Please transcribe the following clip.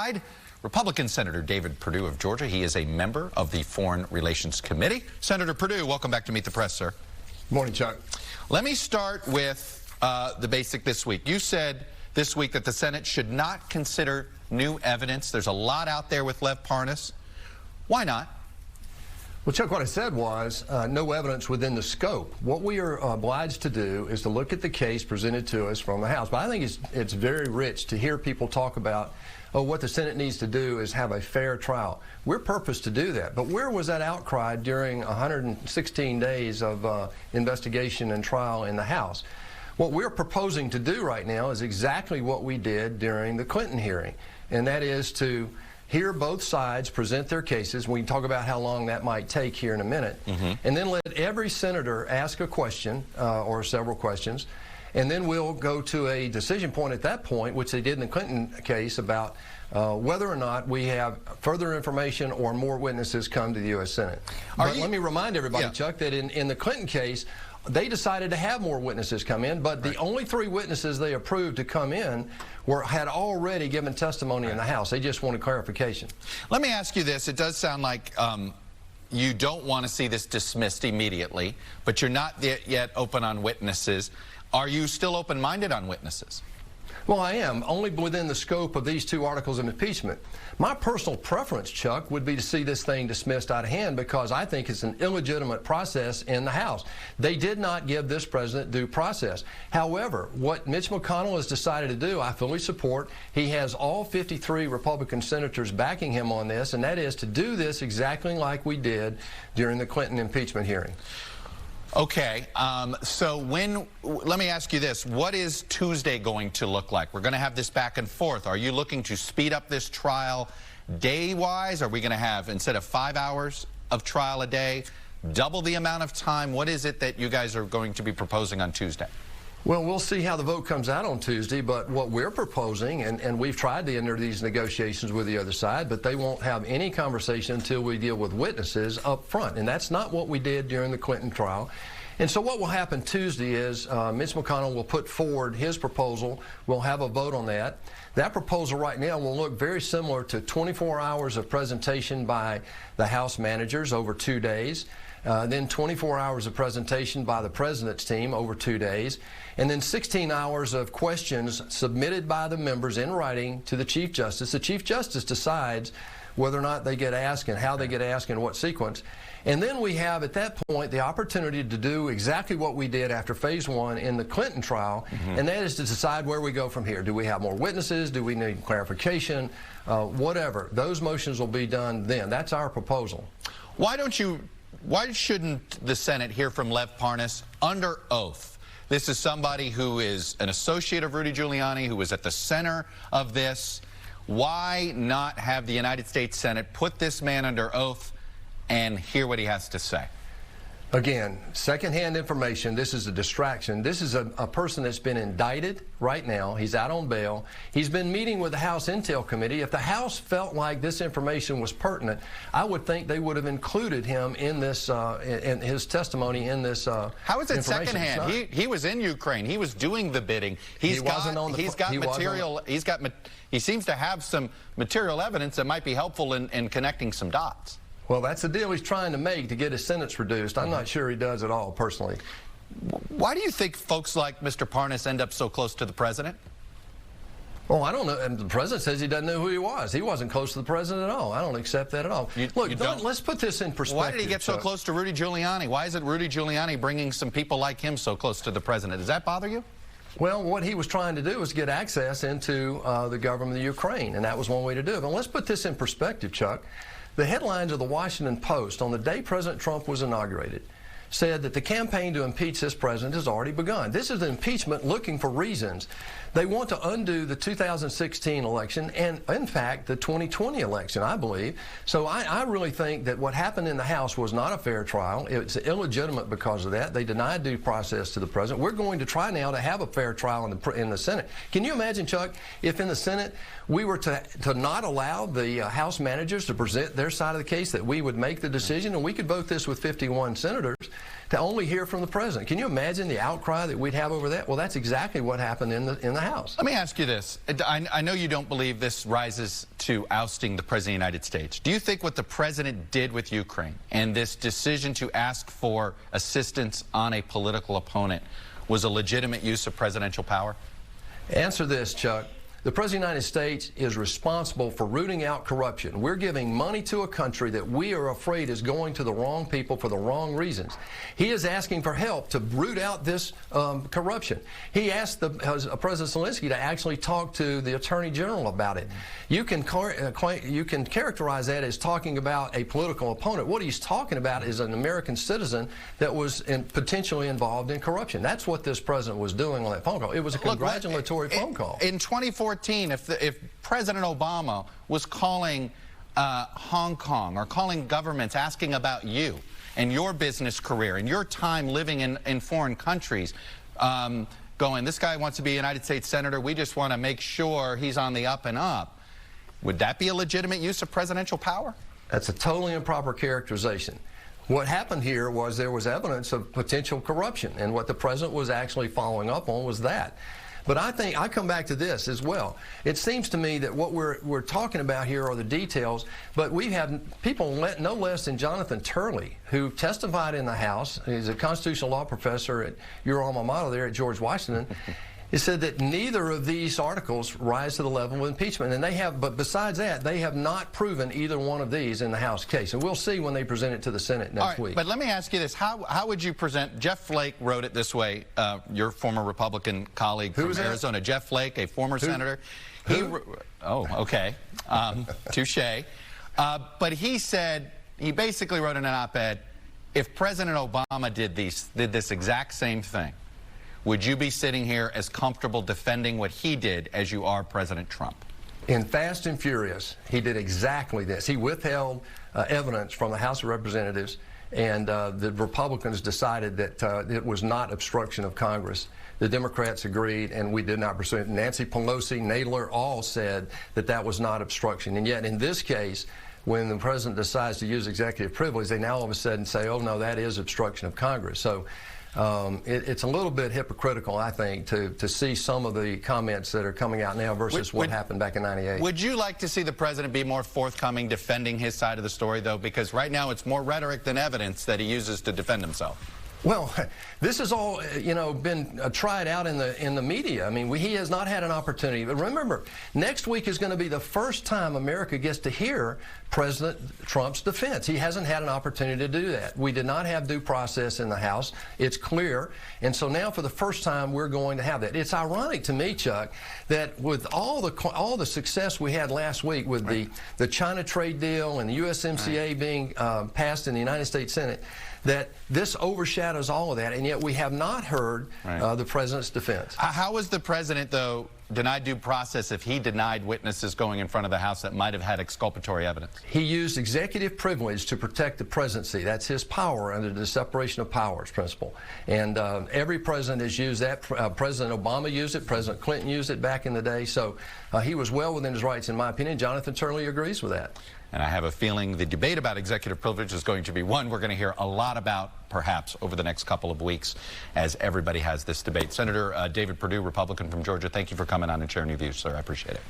side, Republican Senator David Perdue of Georgia. He is a member of the Foreign Relations Committee. Senator Perdue, welcome back to Meet the Press, sir. Good morning, Chuck. Let me start with the basic this week. You said this week that the Senate should not consider new evidence. There's a lot out there with Lev Parnas. Why not? Well, Chuck, what I said was no evidence within the scope. What we are obliged to do is to look at the case presented to us from the House. But I think it's very rich to hear people talk about, oh, what the Senate needs to do is have a fair trial. We're purposed to do that. But where was that outcry during 116 days of investigation and trial in the House? What we're proposing to do right now is exactly what we did during the Clinton hearing, and that is to hear both sides present their cases. We can talk about how long that might take here in a minute. And then let every senator ask a question or several questions. And then we'll go to a decision point at that point, which they did in the Clinton case, about whether or not we have further information or more witnesses come to the U.S. Senate. But let me remind everybody, Chuck, that in the Clinton case, they decided to have more witnesses come in, but the only 3 witnesses they approved to come in had already given testimony in the House. They just wanted clarification. Let me ask you this. It does sound like you don't want to see this dismissed immediately, but you're not yet open on witnesses. Are you still open-minded on witnesses? Well, I am, only within the scope of these 2 articles of impeachment. My personal preference, Chuck, would be to see this thing dismissed out of hand because I think it's an illegitimate process in the House. They did not give this president due process. However, what Mitch McConnell has decided to do, I fully support. He has all 53 Republican senators backing him on this, and that is to do this exactly like we did during the Clinton impeachment hearing. Okay, so let me ask you this. What is Tuesday going to look like? We're going to have this back and forth. Are you looking to speed up this trial day-wise? Are we going to have, instead of 5 hours of trial a day, double the amount of time? What is it that you guys are going to be proposing on Tuesday? Well, we'll see how the vote comes out on Tuesday, but what we're proposing, and we've tried to enter these negotiations with the other side, but they won't have any conversation until we deal with witnesses up front, and that's not what we did during the Clinton trial. And so what will happen Tuesday is Mitch McConnell will put forward his proposal. We'll have a vote on that. That proposal right now will look very similar to 24 hours of presentation by the House managers over 2 days. Then 24 hours of presentation by the president's team over 2 days, and then 16 hours of questions submitted by the members in writing to the Chief Justice. The Chief Justice decides whether or not they get asked and how they get asked and what sequence. And then we have, at that point, the opportunity to do exactly what we did after Phase 1 in the Clinton trial, and that is to decide where we go from here. Do we have more witnesses? Do we need clarification? Whatever. Those motions will be done then. That's our proposal. Why shouldn't the Senate hear from Lev Parnas under oath? This is somebody who is an associate of Rudy Giuliani, who was at the center of this. Why not have the United States Senate put this man under oath and hear what he has to say? Again, secondhand information. This is a distraction. This is a person that's been indicted right now. He's out on bail. He's been meeting with the House Intel Committee. If the House felt like this information was pertinent, I would think they would have included him in this, in his testimony in this. How is it secondhand? He was in Ukraine. He was doing the bidding. He seems to have some material evidence that might be helpful in connecting some dots. Well, that's the deal he's trying to make to get his sentence reduced. I'm not sure he does at all, personally. Why do you think folks like Mr. Parnas end up so close to the president? Well, I don't know. And the president says he doesn't know who he was. He wasn't close to the president at all. I don't accept that at all. Look, let's put this in perspective. Why did he get so close to Rudy Giuliani? Why is it Rudy Giuliani bringing some people like him so close to the president? Does that bother you? Well, what he was trying to do was get access into the government of Ukraine, and that was one way to do it. But let's put this in perspective, Chuck. The headlines of the Washington Post on the day President Trump was inaugurated said that the campaign to impeach this president has already begun. This is an impeachment looking for reasons. They want to undo the 2016 election and, in fact, the 2020 election, I believe. So I really think that what happened in the House was not a fair trial. It's illegitimate because of that. They denied due process to the president. We're going to try now to have a fair trial in the Senate. Can you imagine, Chuck, if in the Senate we were to not allow the House managers to present their side of the case, that we would make the decision and we could vote this with 51 senators? to only hear from the president. Can you imagine the outcry that we'd have over that? Well, that's exactly what happened in the House. Let me ask you this. I know you don't believe this rises to ousting the President of the United States. Do you think what the President did with Ukraine and this decision to ask for assistance on a political opponent was a legitimate use of presidential power? Answer this, Chuck. The President of the United States is responsible for rooting out corruption. We're giving money to a country that we are afraid is going to the wrong people for the wrong reasons. He is asking for help to root out this corruption. He asked President Zelensky to actually talk to the Attorney General about it. You can characterize that as talking about a political opponent. What he's talking about is an American citizen that was potentially involved in corruption. That's what this president was doing on that phone call. It was a congratulatory phone call. In 2014, if President Obama was calling Hong Kong or calling governments asking about you and your business career and your time living in foreign countries, going, this guy wants to be a United States Senator, we just want to make sure he's on the up and up, would that be a legitimate use of presidential power? That's a totally improper characterization. What happened here was there was evidence of potential corruption, and what the president was actually following up on was that. But I think I come back to this as well. It seems to me that what we're talking about here are the details, but we have people no less than Jonathan Turley, who testified in the House. He's a constitutional law professor at your alma mater there at George Washington. He said that neither of these articles rise to the level of impeachment, and they have. But besides that, they have not proven either one of these in the House case, and we'll see when they present it to the Senate next week. But let me ask you this: How would you present? Jeff Flake wrote it this way. Your former Republican colleague from Arizona, Jeff Flake, a former senator. Oh, okay, touche. But he said he basically wrote in an op-ed: if President Obama did this exact same thing, would you be sitting here as comfortable defending what he did as you are President Trump? In Fast and Furious, he did exactly this. He withheld evidence from the House of Representatives, and the Republicans decided that it was not obstruction of Congress. The Democrats agreed, and we did not pursue it. Nancy Pelosi, Nadler, all said that that was not obstruction. And yet, in this case, when the president decides to use executive privilege, they now all of a sudden say, oh, no, that is obstruction of Congress. So it's a little bit hypocritical, I think, to see some of the comments that are coming out now versus what happened back in '98. Would you like to see the president be more forthcoming defending his side of the story, though? Because right now it's more rhetoric than evidence that he uses to defend himself. Well, this has all, been tried out in the media. I mean, he has not had an opportunity. But remember, next week is going to be the first time America gets to hear President Trump's defense. He hasn't had an opportunity to do that. We did not have due process in the House. It's clear. And so now for the first time, we're going to have that. It's ironic to me, Chuck, that with all the success we had last week with the China trade deal and the USMCA being passed in the United States Senate, that this overshadows all of that, and yet we have not heard the president's defense. How was the president, though, denied due process if he denied witnesses going in front of the House that might have had exculpatory evidence? He used executive privilege to protect the presidency. That's his power under the separation of powers principle. And every president has used that. President Obama used it. President Clinton used it back in the day. So he was well within his rights, in my opinion. Jonathan Turley agrees with that. And I have a feeling the debate about executive privilege is going to be one we're going to hear a lot about, perhaps, over the next couple of weeks as everybody has this debate. Senator David Perdue, Republican from Georgia, thank you for coming on and sharing your views, sir. I appreciate it.